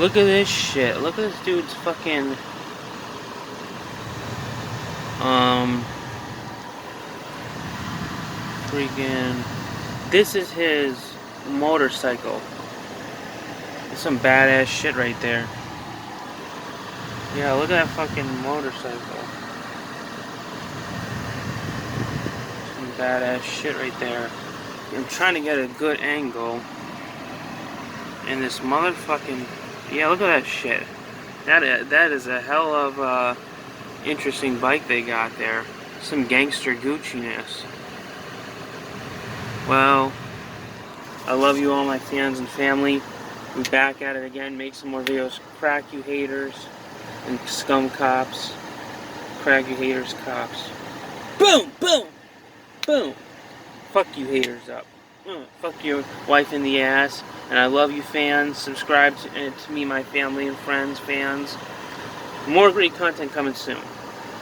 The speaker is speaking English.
Look at this shit. Look at this dude's fucking freaking. This is his motorcycle. That's some badass shit right there. Yeah, look at that fucking motorcycle. Some badass shit right there. I'm trying to get a good angle. And this motherfucking... Yeah, look at that shit. That is a hell of interesting bike they got there. Some gangster Gucci-ness. Well, I love you all, my fans and family. We're back at it again. Make some more videos. Crack you haters and scum cops. Crack you haters, cops. Boom! Boom! Boom! Fuck you haters up. Fuck your wife in the ass. And I love you, fans. Subscribe to me, my family and friends, fans. More great content coming soon.